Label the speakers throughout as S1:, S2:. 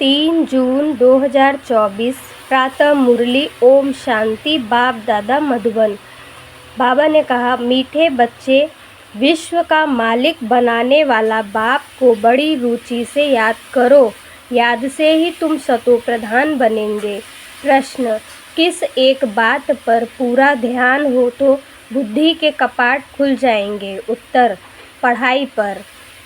S1: 3 जून 2024 प्रातः मुरली ओम शांति। बाप दादा मधुबन। बाबा ने कहा, मीठे बच्चे, विश्व का मालिक बनाने वाला बाप को बड़ी रुचि से याद करो। याद से ही तुम सतो प्रधान बनेंगे। प्रश्न, किस एक बात पर पूरा ध्यान हो तो बुद्धि के कपाट खुल जाएंगे? उत्तर, पढ़ाई पर।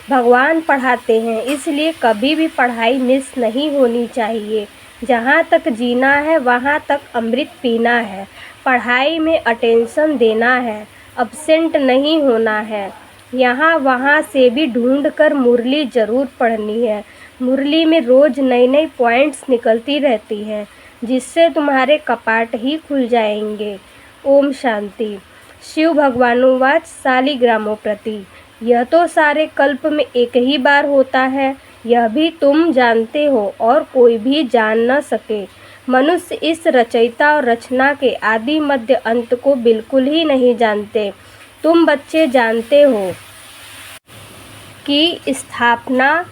S1: भगवान पढ़ाते हैं, इसलिए कभी भी पढ़ाई मिस नहीं होनी चाहिए। जहाँ तक जीना है वहाँ तक अमृत पीना है। पढ़ाई में अटेंशन देना है, अब्सेंट नहीं होना है। यहाँ वहाँ से भी ढूंढ कर मुरली ज़रूर पढ़नी है। मुरली में रोज़ नई नई पॉइंट्स निकलती रहती हैं, जिससे तुम्हारे कपाट ही खुल जाएंगे। ओम शांति। शिव भगवानुवाच शालिग्रामो प्रति। यह तो सारे कल्प में एक ही बार होता है, यह भी तुम जानते हो और कोई भी जान न सके। मनुष्य इस रचयिता और रचना के आदि मध्य अंत को बिल्कुल ही नहीं जानते। तुम बच्चे जानते हो कि स्थापना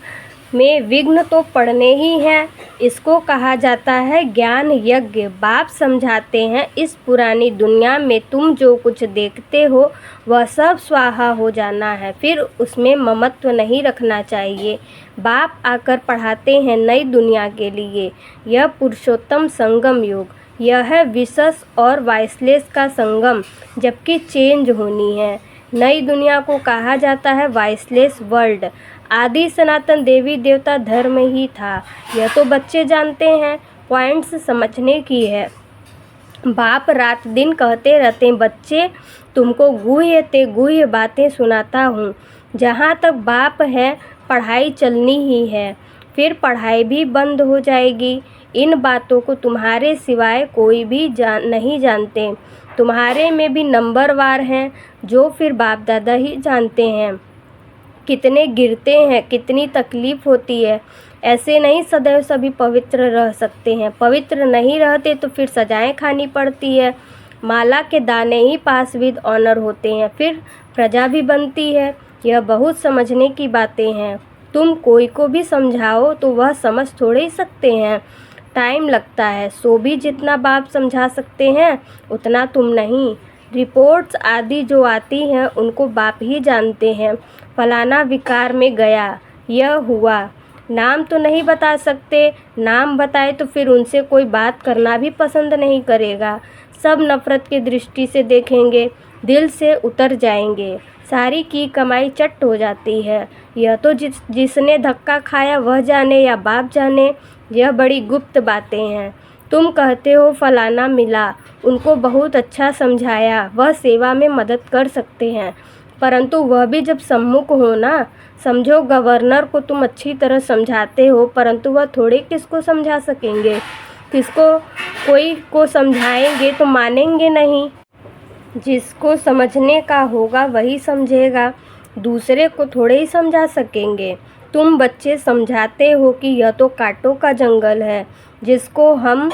S1: में विघ्न तो पड़ने ही हैं। इसको कहा जाता है ज्ञान यज्ञ। बाप समझाते हैं, इस पुरानी दुनिया में तुम जो कुछ देखते हो वह सब स्वाहा हो जाना है, फिर उसमें ममत्व नहीं रखना चाहिए। बाप आकर पढ़ाते हैं नई दुनिया के लिए। यह पुरुषोत्तम संगम युग, यह है विशस और वाइसलेस का संगम, जबकि चेंज होनी है। नई दुनिया को कहा जाता है वाइसलेस वर्ल्ड। आदि सनातन देवी देवता धर्म ही था, यह तो बच्चे जानते हैं। पॉइंट्स समझने की है। बाप रात दिन कहते रहते हैं, बच्चे तुमको गुह्य ते गुह्य बातें सुनाता हूँ। जहाँ तक बाप है पढ़ाई चलनी ही है, फिर पढ़ाई भी बंद हो जाएगी। इन बातों को तुम्हारे सिवाय कोई भी नहीं जानते। तुम्हारे में भी नंबरवार हैं, जो फिर बाप दादा ही जानते हैं। कितने गिरते हैं, कितनी तकलीफ़ होती है। ऐसे नहीं सदैव सभी पवित्र रह सकते हैं। पवित्र नहीं रहते तो फिर सजाएं खानी पड़ती है। माला के दाने ही पास विद ऑनर होते हैं, फिर प्रजा भी बनती है। यह बहुत समझने की बातें हैं। तुम कोई को भी समझाओ तो वह समझ थोड़े ही सकते हैं, टाइम लगता है। सो भी जितना बाप समझा सकते हैं उतना तुम नहीं। रिपोर्ट्स आदि जो आती हैं उनको बाप ही जानते हैं। फलाना विकार में गया, यह हुआ। नाम तो नहीं बता सकते, नाम बताए तो फिर उनसे कोई बात करना भी पसंद नहीं करेगा। सब नफ़रत की दृष्टि से देखेंगे, दिल से उतर जाएंगे। सारी की कमाई चट हो जाती है। यह तो जिसने धक्का खाया वह जाने या बाप जाने। यह बड़ी गुप्त बातें हैं। तुम कहते हो फलाना मिला, उनको बहुत अच्छा समझाया, वह सेवा में मदद कर सकते हैं, परंतु वह भी जब सम्मुख हो ना। समझो गवर्नर को तुम अच्छी तरह समझाते हो, परंतु वह थोड़े किसको समझा सकेंगे। किसको कोई को समझाएंगे तो मानेंगे नहीं। जिसको समझने का होगा वही समझेगा, दूसरे को थोड़े ही समझा सकेंगे। तुम बच्चे समझाते हो कि यह तो कांटों का जंगल है, जिसको हम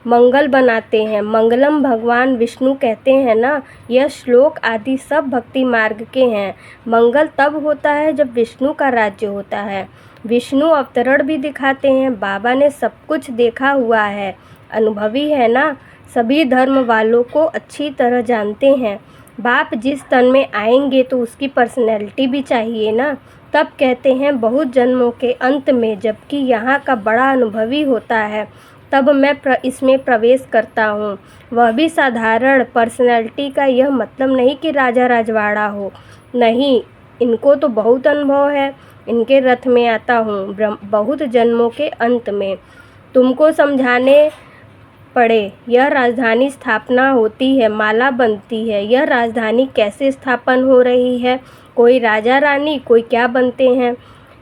S1: मंगल बनाते हैं। मंगलम भगवान विष्णु कहते हैं ना। यह श्लोक आदि सब भक्ति मार्ग के हैं। मंगल तब होता है जब विष्णु का राज्य होता है। विष्णु अवतरण भी दिखाते हैं। बाबा ने सब कुछ देखा हुआ है, अनुभवी है ना। सभी धर्म वालों को अच्छी तरह जानते हैं। बाप जिस तन में आएंगे तो उसकी पर्सनैलिटी भी चाहिए ना। तब कहते हैं बहुत जन्मों के अंत में, जबकि यहाँ का बड़ा अनुभवी होता है, तब मैं इसमें प्रवेश करता हूँ। वह भी साधारण पर्सनैलिटी का यह मतलब नहीं कि राजा राजवाड़ा हो, नहीं। इनको तो बहुत अनुभव है। इनके रथ में आता हूँ बहुत जन्मों के अंत में। तुमको समझाने पड़े। यह राजधानी स्थापना होती है, माला बनती है। यह राजधानी कैसे स्थापन हो रही है, कोई राजा रानी, कोई क्या बनते हैं।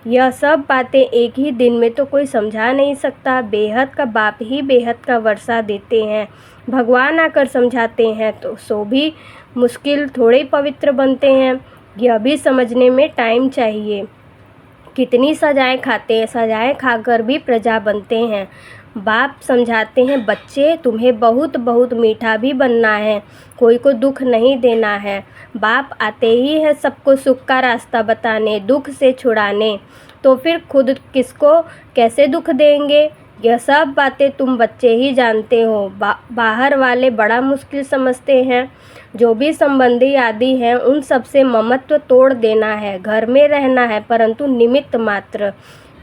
S1: यह सब बातें एक ही दिन में तो कोई समझा नहीं सकता। बेहद का बाप ही बेहद का वर्षा देते हैं। भगवान आकर समझाते हैं तो सो भी मुश्किल थोड़े पवित्र बनते हैं। यह भी समझने में टाइम चाहिए। कितनी सजाएं खाते हैं, सजाएं खाकर भी प्रजा बनते हैं। बाप समझाते हैं, बच्चे तुम्हें बहुत बहुत मीठा भी बनना है, कोई को दुख नहीं देना है। बाप आते ही है सबको सुख का रास्ता बताने, दुख से छुड़ाने। तो फिर खुद किसको कैसे दुख देंगे? यह सब बातें तुम बच्चे ही जानते हो। बाहर वाले बड़ा मुश्किल समझते हैं। जो भी संबंधी आदि हैं उन सबसे ममत्व तोड़ देना है, घर में रहना है, परंतु निमित्त मात्र।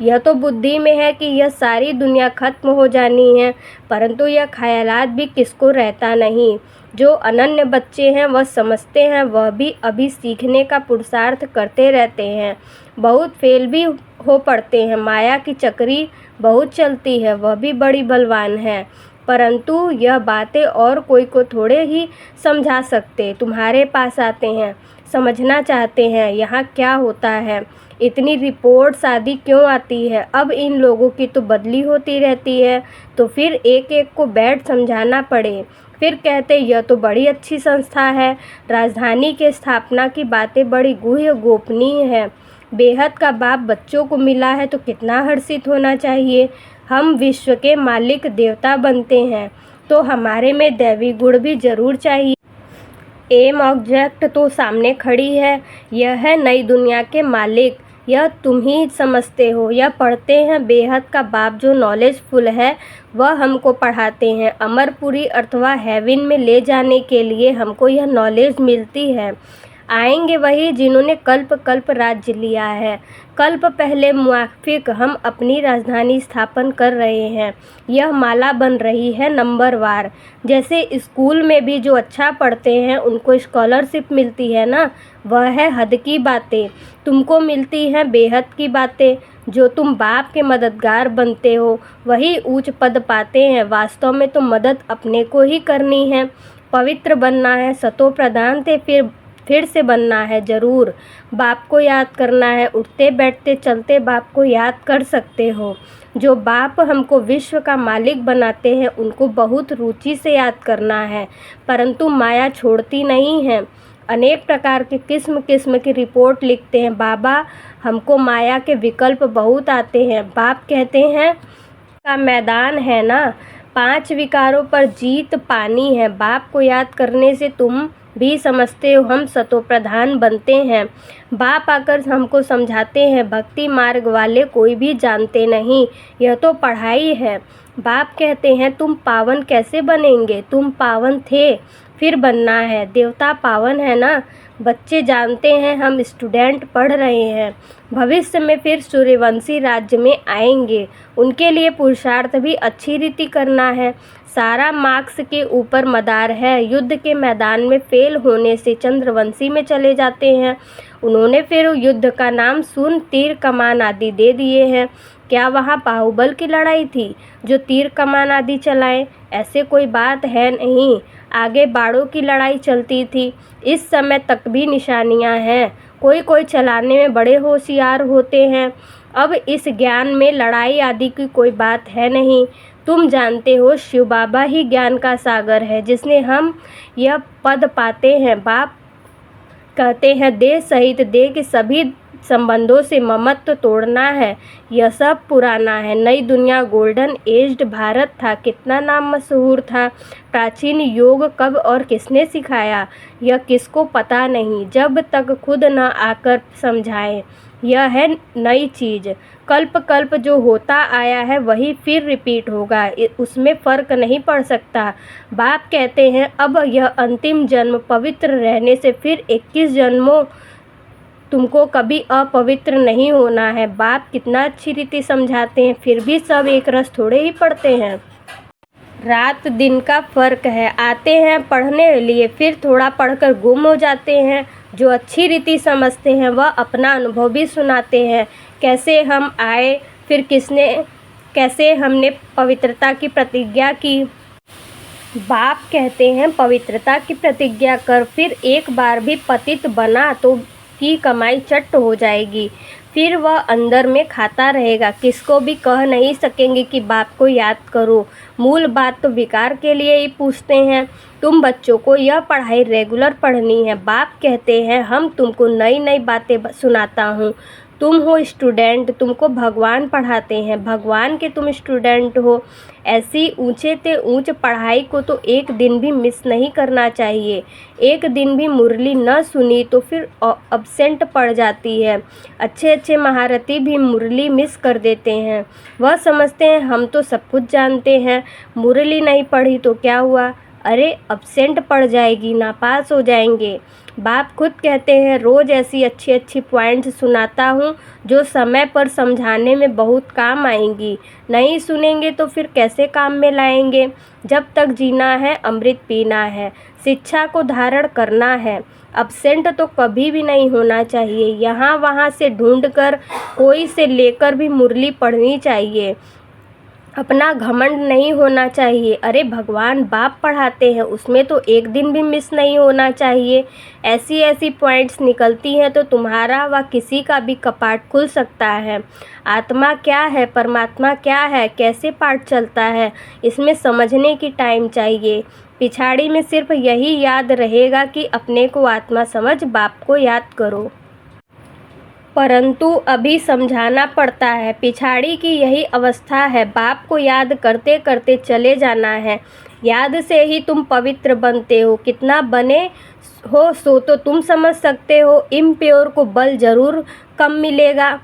S1: यह तो बुद्धि में है कि यह सारी दुनिया खत्म हो जानी है, परंतु यह ख्यालात भी किसको रहता नहीं। जो अनन्य बच्चे हैं वह समझते हैं, वह भी अभी सीखने का पुरुषार्थ करते रहते हैं, बहुत फेल भी हो पड़ते हैं। माया की चक्री बहुत चलती है, वह भी बड़ी बलवान है, परंतु यह बातें और कोई को थोड़े ही समझा सकते। तुम्हारे पास आते हैं, समझना चाहते हैं यहाँ क्या होता है, इतनी रिपोर्ट्स आदि क्यों आती है। अब इन लोगों की तो बदली होती रहती है, तो फिर एक एक को बैठ समझाना पड़े। फिर कहते यह तो बड़ी अच्छी संस्था है, राजधानी के स्थापना की बातें बड़ी गुह्य गोपनीय है। बेहद का बाप बच्चों को मिला है तो कितना हर्षित होना चाहिए। हम विश्व के मालिक देवता बनते हैं तो हमारे में दैवी गुण भी जरूर चाहिए। एम ऑब्जेक्ट तो सामने खड़ी है, यह है नई दुनिया के मालिक। यह तुम ही समझते हो। यह पढ़ते हैं बेहद का बाप जो नॉलेजफुल है वह हमको पढ़ाते हैं। अमरपुरी अथवा हेवन में ले जाने के लिए हमको यह नॉलेज मिलती है। आएंगे वही जिन्होंने कल्प कल्प राज्य लिया है। कल्प पहले मुआफिक हम अपनी राजधानी स्थापन कर रहे हैं। यह माला बन रही है नंबरवार। जैसे स्कूल में भी जो अच्छा पढ़ते हैं उनको स्कॉलरशिप मिलती है ना, वह है हद की बातें। तुमको मिलती हैं बेहद की बातें। जो तुम बाप के मददगार बनते हो वही ऊंच पद पाते हैं। वास्तव में तो मदद अपने को ही करनी है। पवित्र बनना है, सतो प्रधान थे, फिर से बनना है जरूर। बाप को याद करना है, उठते बैठते चलते बाप को याद कर सकते हो। जो बाप हमको विश्व का मालिक बनाते हैं उनको बहुत रुचि से याद करना है, परंतु माया छोड़ती नहीं है। अनेक प्रकार के किस्म किस्म की रिपोर्ट लिखते हैं। बाबा हमको माया के विकल्प बहुत आते हैं। बाप कहते हैं का मैदान है ना, 5 विकारों पर जीत पानी है। बाप को याद करने से तुम भी समझते हो हम सतो प्रधान बनते हैं। बाप आकर हमको समझाते हैं भक्ति मार्ग वाले कोई भी जानते नहीं, यह तो पढ़ाई है। बाप कहते हैं तुम पावन कैसे बनेंगे, तुम पावन थे फिर बनना है। देवता पावन है ना, बच्चे जानते हैं हम स्टूडेंट पढ़ रहे हैं। भविष्य में फिर सूर्यवंशी राज्य में आएंगे, उनके लिए पुरुषार्थ भी अच्छी रीति करना है। सारा मार्क्स के ऊपर मदार है। युद्ध के मैदान में फेल होने से चंद्रवंशी में चले जाते हैं। उन्होंने फिर युद्ध का नाम सुन तीर कमान आदि दे दिए हैं। क्या वहाँ बाहुबल की लड़ाई थी जो तीर कमान आदि चलाएं? ऐसे कोई बात है नहीं। आगे बाड़ों की लड़ाई चलती थी। इस समय तक भी निशानियां हैं। कोई कोई चलाने में बड़े होशियार होते हैं। अब इस ज्ञान में लड़ाई आदि की कोई बात है नहीं। तुम जानते हो शिव बाबा ही ज्ञान का सागर है जिसने हम यह पद पाते हैं। बाप कहते हैं देह सहित देह के सभी संबंधों से ममत्व तोड़ना है। यह सब पुराना है। नई दुनिया गोल्डन एज्ड भारत था, कितना नाम मशहूर था। प्राचीन योग कब और किसने सिखाया यह किसको पता नहीं, जब तक खुद न आकर समझाएं। यह है नई चीज़। कल्प कल्प जो होता आया है वही फिर रिपीट होगा, उसमें फ़र्क नहीं पड़ सकता। बाप कहते हैं अब यह अंतिम जन्म पवित्र रहने से फिर 21 जन्मों तुमको कभी अपवित्र नहीं होना है। बाप कितना अच्छी रीति समझाते हैं, फिर भी सब एक रस थोड़े ही पढ़ते हैं। रात दिन का फ़र्क है। आते हैं पढ़ने लिए, फिर थोड़ा पढ़कर गुम हो जाते हैं। जो अच्छी रीति समझते हैं वह अपना अनुभव भी सुनाते हैं। कैसे हम आए, फिर कैसे हमने पवित्रता की प्रतिज्ञा की। बाप कहते हैं पवित्रता की प्रतिज्ञा कर, फिर एक बार भी पतित बना तो की कमाई चट हो जाएगी, फिर वह अंदर में खाता रहेगा। किसको भी कह नहीं सकेंगे कि बाप को याद करो। मूल बात तो विकार के लिए ही पूछते हैं। तुम बच्चों को यह पढ़ाई रेगुलर पढ़नी है। बाप कहते हैं हम तुमको नई नई बातें सुनाता हूँ, तुम हो स्टूडेंट, तुमको भगवान पढ़ाते हैं, भगवान के तुम स्टूडेंट हो। ऐसी ऊंचे ते ऊंच पढ़ाई को तो एक दिन भी मिस नहीं करना चाहिए। एक दिन भी मुरली न सुनी तो फिर अब्सेंट पड़ जाती है। अच्छे अच्छे महारथी भी मुरली मिस कर देते हैं। वह समझते हैं हम तो सब कुछ जानते हैं, मुरली नहीं पढ़ी तो क्या हुआ, अरे अब्सेंट पड़ जाएगी, नापास हो जाएंगे। बाप खुद कहते हैं रोज़ ऐसी अच्छी अच्छी पॉइंट्स सुनाता हूँ जो समय पर समझाने में बहुत काम आएंगी। नहीं सुनेंगे तो फिर कैसे काम में लाएंगे। जब तक जीना है अमृत पीना है, शिक्षा को धारण करना है। अब्सेंट तो कभी भी नहीं होना चाहिए। यहाँ वहाँ से ढूंढकर कोई से लेकर भी मुरली पढ़नी चाहिए। अपना घमंड नहीं होना चाहिए। अरे भगवान बाप पढ़ाते हैं, उसमें तो एक दिन भी मिस नहीं होना चाहिए। ऐसी ऐसी पॉइंट्स निकलती हैं तो तुम्हारा व किसी का भी कपाट खुल सकता है। आत्मा क्या है, परमात्मा क्या है, कैसे पाठ चलता है, इसमें समझने की टाइम चाहिए। पिछाड़ी में सिर्फ यही याद रहेगा कि अपने को आत्मा समझ, बाप को याद करो। परंतु अभी समझाना पड़ता है। पिछाड़ी की यही अवस्था है, बाप को याद करते करते चले जाना है। याद से ही तुम पवित्र बनते हो। कितना बने हो सो तो तुम समझ सकते हो। इम्प्योर को बल जरूर कम मिलेगा।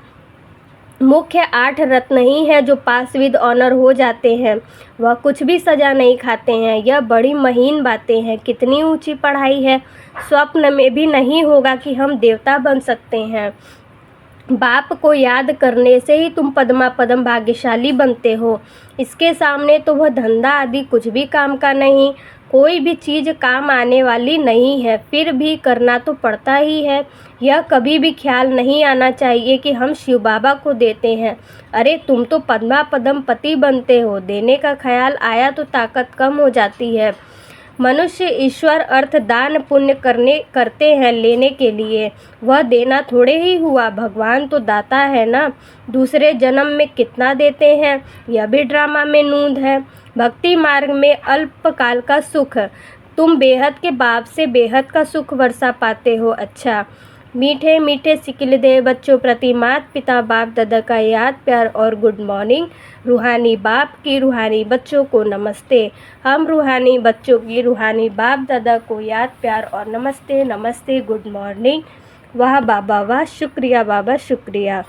S1: मुख्य 8 रत्न ही हैं जो पास विद ऑनर हो जाते हैं। वह कुछ भी सजा नहीं खाते हैं। यह बड़ी महीन बातें हैं। कितनी ऊंची पढ़ाई है। स्वप्न में भी नहीं होगा कि हम देवता बन सकते हैं। बाप को याद करने से ही तुम पद्म भाग्यशाली बनते हो। इसके सामने तो वह धंधा आदि कुछ भी काम का नहीं। कोई भी चीज़ काम आने वाली नहीं है, फिर भी करना तो पड़ता ही है। यह कभी भी ख्याल नहीं आना चाहिए कि हम शिव बाबा को देते हैं। अरे तुम तो पद्म पति बनते हो। देने का ख्याल आया तो ताकत कम हो जाती है। मनुष्य ईश्वर अर्थ दान पुण्य करते हैं लेने के लिए। वह देना थोड़े ही हुआ, भगवान तो दाता है ना। दूसरे जन्म में कितना देते हैं, यह भी ड्रामा में नूंद है। भक्ति मार्ग में अल्पकाल का सुख, तुम बेहद के बाप से बेहद का सुख वर्षा पाते हो। अच्छा, मीठे मीठे सिकिलदे बच्चों प्रति माता पिता बाप दादा का याद प्यार और गुड मॉर्निंग। रूहानी बाप की रूहानी बच्चों को नमस्ते। हम रूहानी बच्चों की रूहानी बाप दादा को याद प्यार और नमस्ते नमस्ते गुड मॉर्निंग। वाह बाबा वाह, शुक्रिया बाबा शुक्रिया।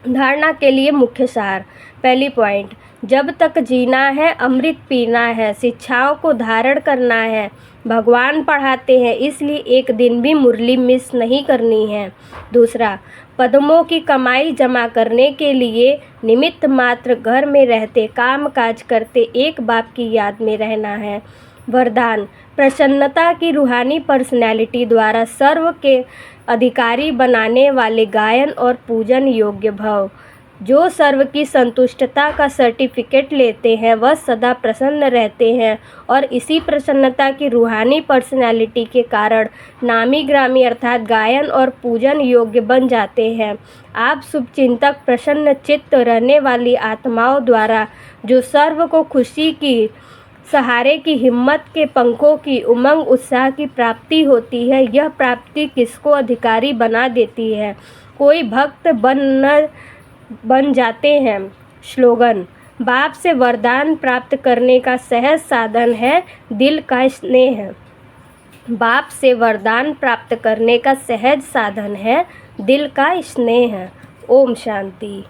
S1: धारणा के लिए मुख्य सार। पहली पॉइंट, जब तक जीना है अमृत पीना है, शिक्षाओं को धारण करना है। भगवान पढ़ाते हैं इसलिए एक दिन भी मुरली मिस नहीं करनी है। दूसरा, पद्मों की कमाई जमा करने के लिए निमित्त मात्र घर में रहते काम काज करते एक बाप की याद में रहना है। वरदान, प्रसन्नता की रूहानी पर्सनैलिटी द्वारा सर्व के अधिकारी बनाने वाले गायन और पूजन योग्य भव। जो सर्व की संतुष्टता का सर्टिफिकेट लेते हैं वह सदा प्रसन्न रहते हैं और इसी प्रसन्नता की रूहानी पर्सनैलिटी के कारण नामी ग्रामी अर्थात गायन और पूजन योग्य बन जाते हैं। आप शुभचिंतक प्रसन्न चित्त रहने वाली आत्माओं द्वारा जो सर्व को खुशी की सहारे की हिम्मत के पंखों की उमंग उत्साह की प्राप्ति होती है, यह प्राप्ति किसको अधिकारी बना देती है। कोई भक्त बन जाते हैं। स्लोगन, बाप से वरदान प्राप्त करने का सहज साधन है दिल का स्नेह। बाप से वरदान प्राप्त करने का सहज साधन है दिल का स्नेह। ओम शांति।